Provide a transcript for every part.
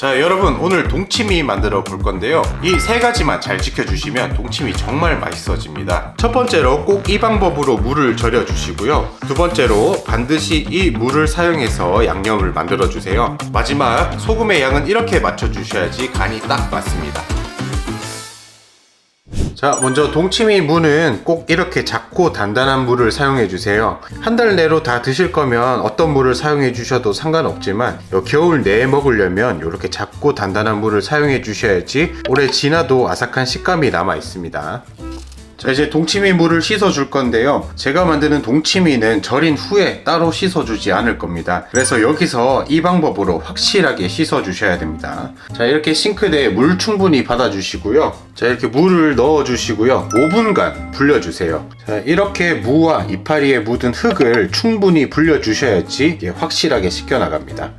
자, 여러분 오늘 동치미 만들어 볼 건데요. 이 세 가지만 잘 지켜주시면 동치미 정말 맛있어집니다. 첫 번째로 꼭 이 방법으로 물을 절여 주시고요. 두 번째로 반드시 이 물을 사용해서 양념을 만들어 주세요. 마지막 소금의 양은 이렇게 맞춰 주셔야지 간이 딱 맞습니다. 자, 먼저 동치미 무는 꼭 이렇게 작고 단단한 무를 사용해 주세요. 한 달 내로 다 드실 거면 어떤 무를 사용해 주셔도 상관없지만 겨울 내에 먹으려면 이렇게 작고 단단한 무를 사용해 주셔야지 오래 지나도 아삭한 식감이 남아 있습니다. 자, 이제 동치미 무를 씻어 줄 건데요. 제가 만드는 동치미는 절인 후에 따로 씻어 주지 않을 겁니다. 그래서 여기서 이 방법으로 확실하게 씻어 주셔야 됩니다. 자, 이렇게 싱크대에 물 충분히 받아 주시고요. 자, 이렇게 물을 넣어 주시고요. 5분간 불려 주세요. 자, 이렇게 무와 이파리에 묻은 흙을 충분히 불려 주셔야지 확실하게 씻겨 나갑니다.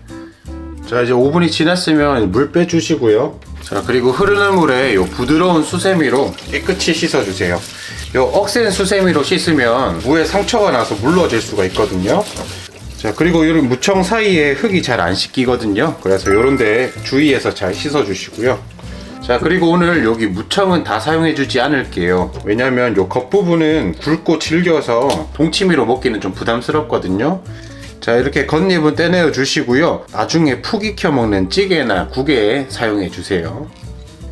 자, 이제 5분이 지났으면 물 빼 주시고요. 자, 그리고 흐르는 물에 요 부드러운 수세미로 깨끗이 씻어주세요. 요 억센 수세미로 씻으면 무에 상처가 나서 물러질 수가 있거든요. 자, 그리고 이런 무청 사이에 흙이 잘 안 씻기거든요. 그래서 요런데 주의해서 잘 씻어주시고요. 자, 그리고 오늘 여기 무청은 다 사용해주지 않을게요. 왜냐면 요 겉부분은 굵고 질겨서 동치미로 먹기는 좀 부담스럽거든요. 자, 이렇게 겉잎은 떼내어 주시고요. 나중에 푹 익혀 먹는 찌개나 국에 사용해 주세요.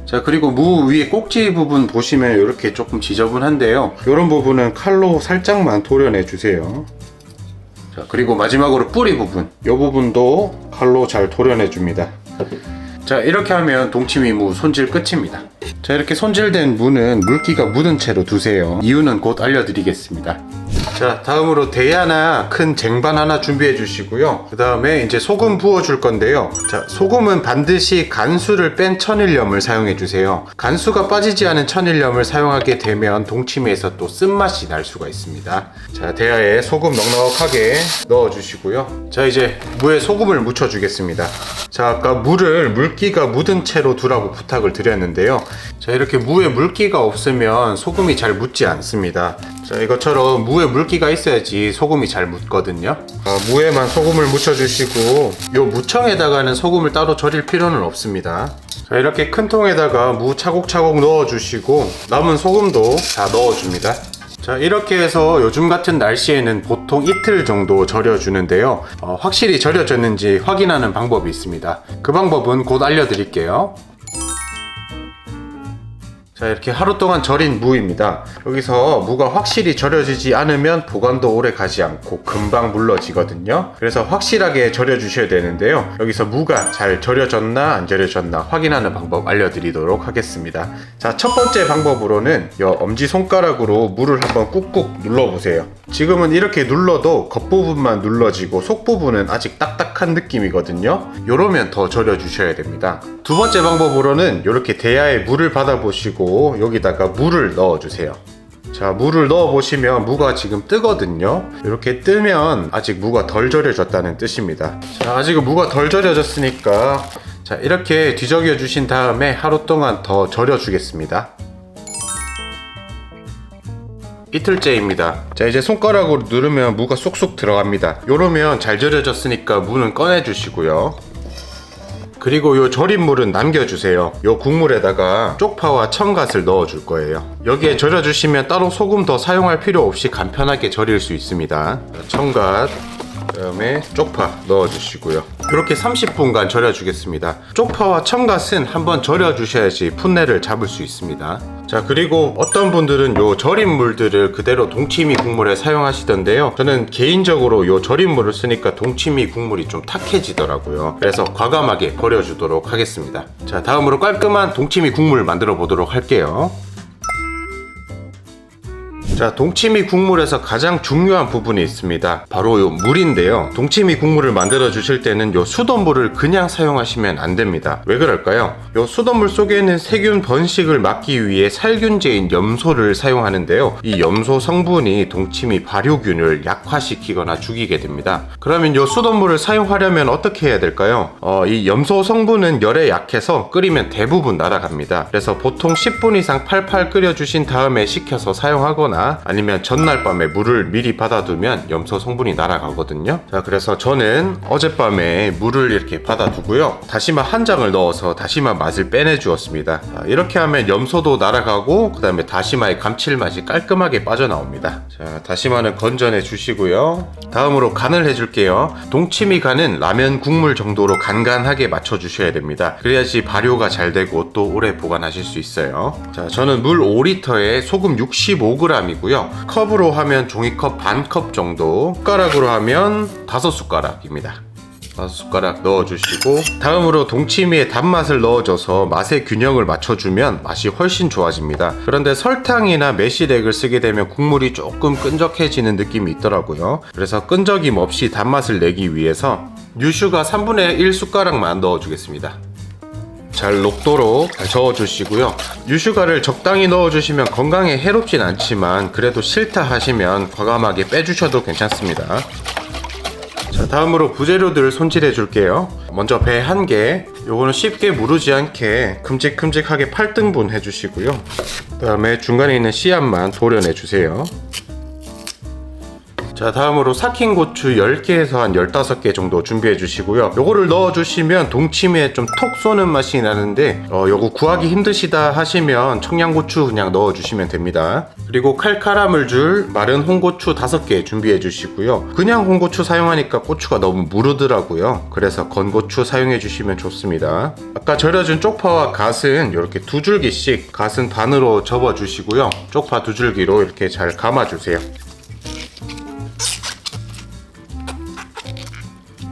자, 그리고 무 위에 꼭지 부분 보시면 이렇게 조금 지저분한데요. 이런 부분은 칼로 살짝만 도려내 주세요. 자, 그리고 마지막으로 뿌리 부분, 이 부분도 칼로 잘 도려내 줍니다. 자, 이렇게 하면 동치미 무 손질 끝입니다. 자, 이렇게 손질된 무는 물기가 묻은 채로 두세요. 이유는 곧 알려드리겠습니다. 자, 다음으로 대야나 큰 쟁반 하나 준비해 주시고요. 그 다음에 이제 소금 부어 줄 건데요. 자, 소금은 반드시 간수를 뺀 천일염을 사용해 주세요. 간수가 빠지지 않은 천일염을 사용하게 되면 동치미에서 또 쓴맛이 날 수가 있습니다. 자, 대야에 소금 넉넉하게 넣어 주시고요. 자, 이제 무에 소금을 묻혀 주겠습니다. 자, 아까 물을 물기가 묻은 채로 두라고 부탁을 드렸는데요. 자, 이렇게 무에 물기가 없으면 소금이 잘 묻지 않습니다. 자, 이것처럼 무에 물기가 있어야지 소금이 잘 묻거든요. 무에만 소금을 묻혀주시고 요 무청에다가는 소금을 따로 절일 필요는 없습니다. 자, 이렇게 큰 통에다가 무 차곡차곡 넣어주시고 남은 소금도 다 넣어줍니다. 자, 이렇게 해서 요즘 같은 날씨에는 보통 이틀 정도 절여주는데요. 확실히 절여졌는지 확인하는 방법이 있습니다. 그 방법은 곧 알려드릴게요. 자, 이렇게 하루 동안 절인 무입니다. 여기서 무가 확실히 절여지지 않으면 보관도 오래 가지 않고 금방 물러지거든요. 그래서 확실하게 절여 주셔야 되는데요. 여기서 무가 잘 절여졌나 안 절여졌나 확인하는 방법 알려드리도록 하겠습니다. 자, 첫 번째 방법으로는 이 엄지손가락으로 무를 한번 꾹꾹 눌러보세요. 지금은 이렇게 눌러도 겉부분만 눌러지고 속부분은 아직 딱딱한 느낌이거든요. 요러면 더 절여 주셔야 됩니다. 두 번째 방법으로는 이렇게 대야에 물을 받아보시고 여기다가 물을 넣어주세요. 자, 물을 넣어보시면 무가 지금 뜨거든요. 이렇게 뜨면 아직 무가 덜 절여졌다는 뜻입니다. 자, 아직은 무가 덜 절여졌으니까 자, 이렇게 뒤적여 주신 다음에 하루 동안 더 절여 주겠습니다. 이틀째입니다. 자, 이제 손가락으로 누르면 무가 쏙쏙 들어갑니다. 요러면 잘 절여졌으니까 무는 꺼내 주시고요. 그리고 요 절인 물은 남겨주세요. 요 국물에다가 쪽파와 첨갓을 넣어줄 거예요. 여기에 절여주시면 따로 소금 더 사용할 필요 없이 간편하게 절일 수 있습니다. 첨갓, 그 다음에 쪽파 넣어주시고요. 이렇게 30분간 절여주겠습니다. 쪽파와 첨갓은 한번 절여주셔야지 풋내를 잡을 수 있습니다. 자, 그리고 어떤 분들은 요 절인 물들을 그대로 동치미 국물에 사용하시던데요. 저는 개인적으로 요 절인 물을 쓰니까 동치미 국물이 좀 탁해지더라고요. 그래서 과감하게 버려주도록 하겠습니다. 자, 다음으로 깔끔한 동치미 국물 만들어 보도록 할게요. 자, 동치미 국물에서 가장 중요한 부분이 있습니다. 바로 요 물인데요. 동치미 국물을 만들어 주실 때는 요 수돗물을 그냥 사용하시면 안 됩니다. 왜 그럴까요? 요 수돗물 속에 있는 세균 번식을 막기 위해 살균제인 염소를 사용하는데요. 이 염소 성분이 동치미 발효균을 약화시키거나 죽이게 됩니다. 그러면 요 수돗물을 사용하려면 어떻게 해야 될까요? 이 염소 성분은 열에 약해서 끓이면 대부분 날아갑니다. 그래서 보통 10분 이상 팔팔 끓여 주신 다음에 식혀서 사용하거나 다시마 아니면 전날 밤에 물을 미리 받아두면 염소 성분이 날아가거든요. 자, 그래서 저는 어젯밤에 물을 이렇게 받아두고요, 다시마 한 장을 넣어서 다시마 맛을 빼내 주었습니다. 자, 이렇게 하면 염소도 날아가고 그 다음에 다시마의 감칠맛이 깔끔하게 빠져나옵니다. 자, 다시마는 건져내 주시고요. 다음으로 간을 해줄게요. 동치미 간은 라면 국물 정도로 간간하게 맞춰주셔야 됩니다. 그래야지 발효가 잘 되고 또 오래 보관하실 수 있어요. 자, 저는 물 5리터에 소금 65g이고요. 컵으로 하면 종이컵 반컵 정도, 숟가락으로 하면 5숟가락입니다. 5숟가락 넣어주시고, 다음으로 동치미에 단맛을 넣어줘서 맛의 균형을 맞춰주면 맛이 훨씬 좋아집니다. 그런데 설탕이나 매실액을 쓰게 되면 국물이 조금 끈적해지는 느낌이 있더라고요. 그래서 끈적임 없이 단맛을 내기 위해서 유슈가 3분의 1숟가락만 넣어주겠습니다. 잘 녹도록 잘 저어주시고요. 유슈가를 적당히 넣어주시면 건강에 해롭진 않지만 그래도 싫다 하시면 과감하게 빼주셔도 괜찮습니다. 자, 다음으로 부재료들 손질해 줄게요. 먼저 배 1개, 요거는 쉽게 무르지 않게 큼직큼직하게 8등분 해주시고요. 그 다음에 중간에 있는 씨앗만 도려내 주세요. 자, 다음으로 삭힌 고추 10개에서 한 15개 정도 준비해 주시고요. 요거를 넣어 주시면 동치미에 좀 톡 쏘는 맛이 나는데 요거 구하기 힘드시다 하시면 청양고추 그냥 넣어 주시면 됩니다. 그리고 칼칼함을 줄 마른 홍고추 5개 준비해 주시고요. 그냥 홍고추 사용하니까 고추가 너무 무르더라고요. 그래서 건고추 사용해 주시면 좋습니다. 아까 절여준 쪽파와 갓은 이렇게 2줄기씩 갓은 반으로 접어 주시고요. 쪽파 2줄기로 이렇게 잘 감아 주세요.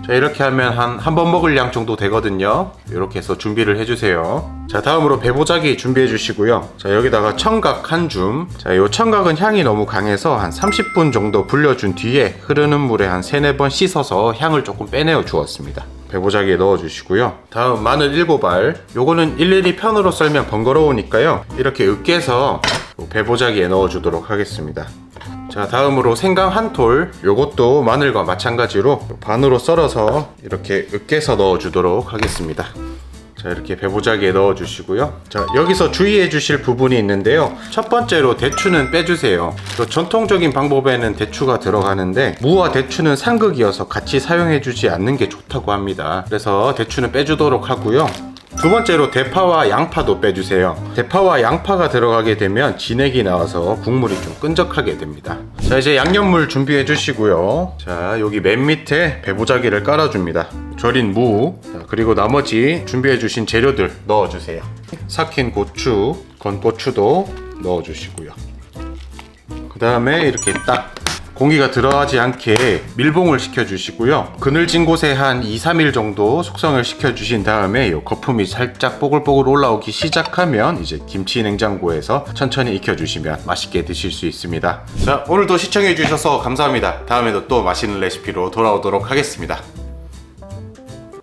자, 이렇게 하면 한 번 먹을 양 정도 되거든요. 이렇게 해서 준비를 해주세요. 자, 다음으로 배보자기 준비해 주시고요. 자, 여기다가 청각 한 줌. 자, 요 청각은 향이 너무 강해서 한 30분 정도 불려준 뒤에 흐르는 물에 한 3-4번 씻어서 향을 조금 빼내어 주었습니다. 배보자기에 넣어 주시고요. 다음 마늘 7알. 요거는 일일이 편으로 썰면 번거로우니까요, 이렇게 으깨서 배보자기에 넣어 주도록 하겠습니다. 자, 다음으로 생강 1톨, 요것도 마늘과 마찬가지로 반으로 썰어서 이렇게 으깨서 넣어 주도록 하겠습니다. 자, 이렇게 배보자기에 넣어 주시고요. 자, 여기서 주의해 주실 부분이 있는데요. 첫 번째로 대추는 빼주세요. 전통적인 방법에는 대추가 들어가는데 무와 대추는 상극이어서 같이 사용해 주지 않는 게 좋다고 합니다. 그래서 대추는 빼주도록 하고요. 두 번째로 대파와 양파도 빼주세요. 대파와 양파가 들어가게 되면 진액이 나와서 국물이 좀 끈적하게 됩니다. 자, 이제 양념물 준비해 주시고요. 자, 여기 맨 밑에 배보자기를 깔아줍니다. 절인 무, 자, 그리고 나머지 준비해 주신 재료들 넣어주세요. 삭힌 고추, 건고추도 넣어주시고요. 그 다음에 이렇게 딱 공기가 들어가지 않게 밀봉을 시켜주시고요. 그늘진 곳에 한 2-3일 정도 숙성을 시켜주신 다음에 이 거품이 살짝 뽀글뽀글 올라오기 시작하면 이제 김치 냉장고에서 천천히 익혀주시면 맛있게 드실 수 있습니다. 자, 오늘도 시청해주셔서 감사합니다. 다음에도 또 맛있는 레시피로 돌아오도록 하겠습니다.